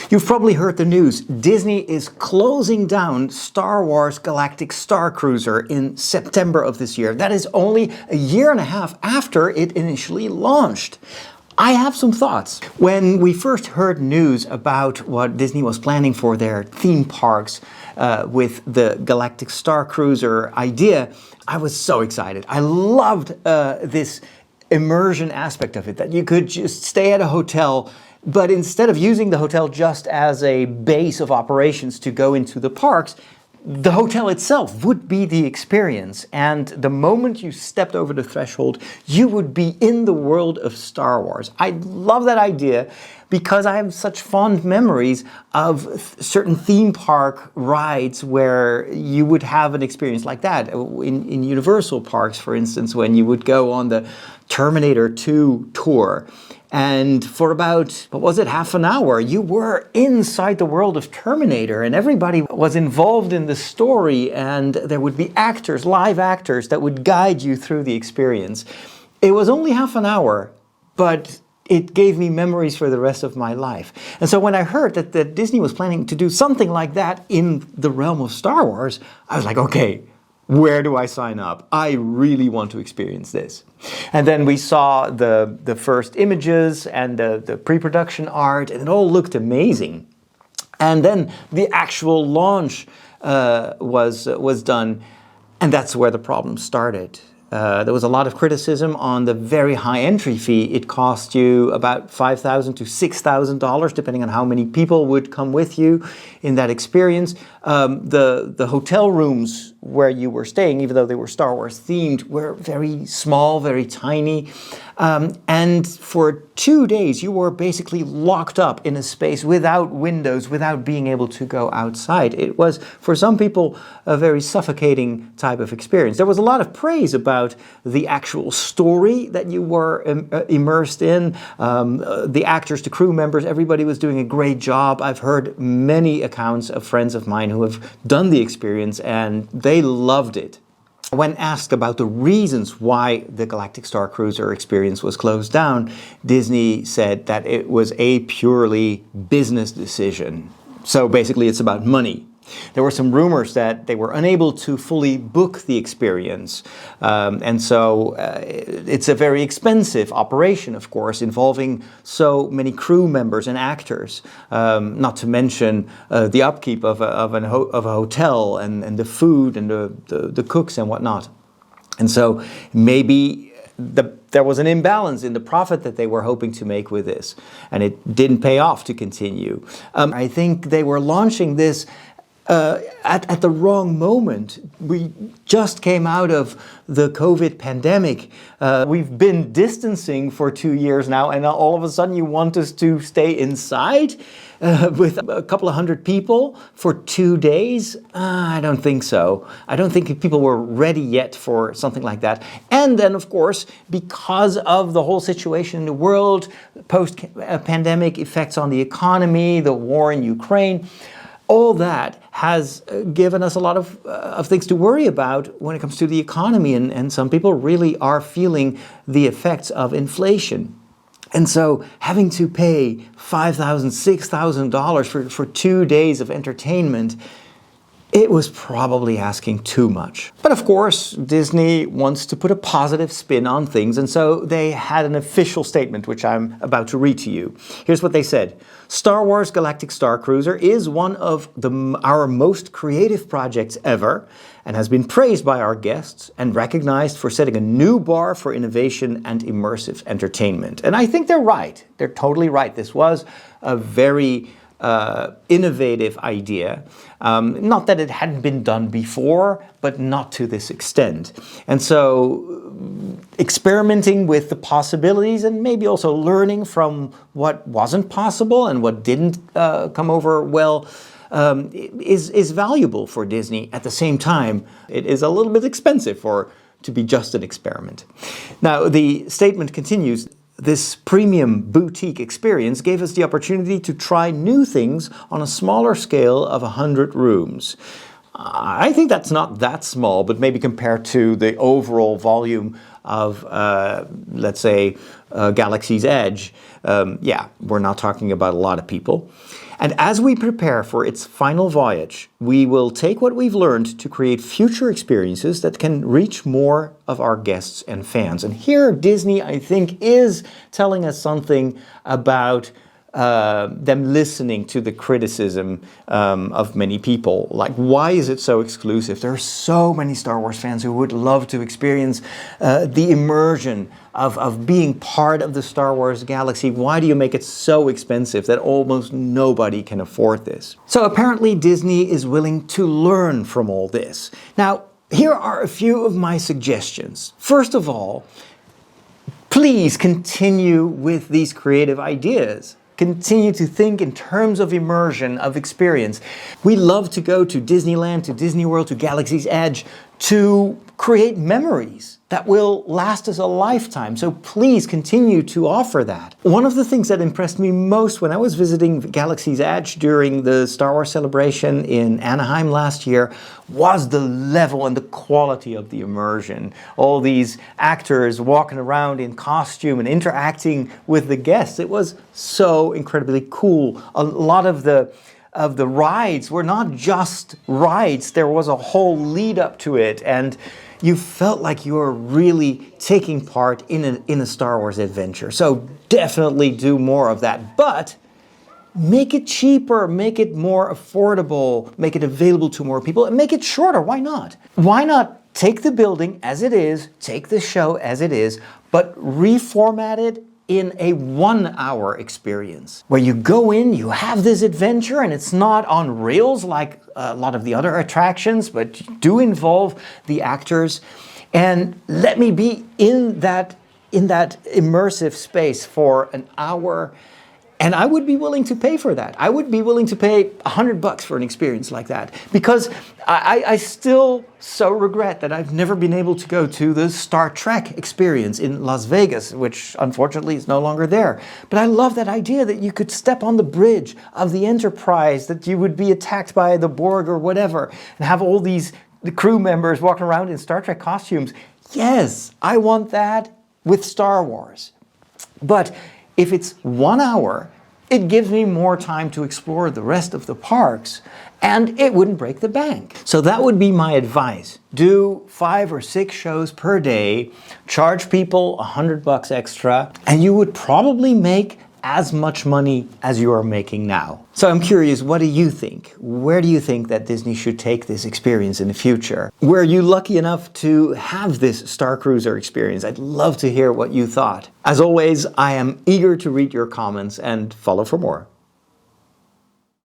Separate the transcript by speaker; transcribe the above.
Speaker 1: You've probably heard the news. Disney is closing down Star Wars Galactic Starcruiser in September of this year. That is only a year and a half after it initially launched. I have some thoughts. When we first heard news about what Disney was planning for their theme parks with the Galactic Starcruiser idea, I was so excited. I loved this immersion aspect of it, that you could just stay at a hotel, but instead of using the hotel just as a base of operations to go into the parks, the hotel itself would be the experience. And the moment you stepped over the threshold, you would be in the world of Star Wars. I love that idea because I have such fond memories of certain theme park rides where you would have an experience like that. In Universal parks, for instance, when you would go on the Terminator 2 tour. And for about, what was it, half an hour, you were inside the world of Terminator and everybody was involved in the story, and there would be actors, live actors, that would guide you through the experience. It was only half an hour, but it gave me memories for the rest of my life. And so when I heard that Disney was planning to do something like that in the realm of Star Wars, I was like, okay, where do I sign up? I really want to experience this. And then we saw the first images and the pre-production art, and it all looked amazing. And then the actual launch was done, and that's where the problem started. There was a lot of criticism on the very high entry fee. It cost you about $5,000 to $6,000, depending on how many people would come with you in that experience. The hotel rooms where you were staying, even though they were Star Wars themed, were very small, very tiny. And for 2 days, you were basically locked up in a space without windows, without being able to go outside. It was, for some people, a very suffocating type of experience. There was a lot of praise about the actual story that you were immersed in. The actors, the crew members, everybody was doing a great job. I've heard many accounts of friends of mine who have done the experience, and they loved it. When asked about the reasons why the Galactic Starcruiser experience was closed down, Disney said that it was a purely business decision. So basically it's about money. There were some rumors that they were unable to fully book the experience. And so it's a very expensive operation, of course, involving so many crew members and actors, not to mention the upkeep of a hotel and the food and the cooks and whatnot. And so maybe there was an imbalance in the profit that they were hoping to make with this, and it didn't pay off to continue. I think they were launching this at the wrong moment. We just came out of the COVID pandemic. We've been distancing for 2 years now, and all of a sudden you want us to stay inside with a couple of hundred people for 2 days? I don't think so. I don't think people were ready yet for something like that. And then, of course, because of the whole situation in the world, post-pandemic effects on the economy, the war in Ukraine, all that has given us a lot of things to worry about when it comes to the economy, and some people really are feeling the effects of inflation. And so having to pay $5,000, $6,000 for 2 days of entertainment, it was probably asking too much. But of course, Disney wants to put a positive spin on things, and so they had an official statement, which I'm about to read to you. Here's what they said. Star Wars Galactic Starcruiser is one of our most creative projects ever, and has been praised by our guests and recognized for setting a new bar for innovation and immersive entertainment. And I think they're right. They're totally right. This was a very innovative idea. Not that it hadn't been done before, but not to this extent. And so experimenting with the possibilities and maybe also learning from what wasn't possible and what didn't come over well is valuable for Disney. At the same time, it is a little bit expensive to be just an experiment. Now, the statement continues. This premium boutique experience gave us the opportunity to try new things on a smaller scale of 100 rooms. I think that's not that small, but maybe compared to the overall volume of, let's say, Galaxy's Edge, yeah, we're not talking about a lot of people. And as we prepare for its final voyage, we will take what we've learned to create future experiences that can reach more of our guests and fans. And here Disney, I think, is telling us something about them listening to the criticism of many people. Like, why is it so exclusive? There are so many Star Wars fans who would love to experience the immersion of being part of the Star Wars galaxy. Why do you make it so expensive that almost nobody can afford this? So apparently Disney is willing to learn from all this. Now, here are a few of my suggestions. First of all, please continue with these creative ideas. Continue to think in terms of immersion, of experience. We love to go to Disneyland, to Disney World, to Galaxy's Edge to create memories that will last us a lifetime. So please continue to offer that. One of the things that impressed me most when I was visiting Galaxy's Edge during the Star Wars celebration in Anaheim last year was the level and the quality of the immersion. All these actors walking around in costume and interacting with the guests. It was so incredibly cool. A lot of the rides were not just rides, there was a whole lead up to it, and you felt like you were really taking part in a Star Wars adventure. So definitely do more of that, but make it cheaper, make it more affordable, make it available to more people, and make it shorter. Why not? Why not take the building as it is, take the show as it is, but reformat it in a 1 hour experience where you go in, you have this adventure, and it's not on rails like a lot of the other attractions, but do involve the actors. And let me be in that immersive space for an hour. And I would be willing to pay for that. I would be willing to pay $100 for an experience like that, because I still so regret that I've never been able to go to the Star Trek experience in Las Vegas, which unfortunately is no longer there. But I love that idea that you could step on the bridge of the Enterprise, that you would be attacked by the Borg or whatever, and have all these crew members walking around in Star Trek costumes. Yes, I want that with Star Wars. But if it's 1 hour, it gives me more time to explore the rest of the parks, and it wouldn't break the bank. So that would be my advice. Do 5 or 6 shows per day, charge people $100 extra, and you would probably make as much money as you are making now. So I'm curious, what do you think? Where do you think that Disney should take this experience in the future? Were you lucky enough to have this Starcruiser experience? I'd love to hear what you thought. As always, I am eager to read your comments and follow for more.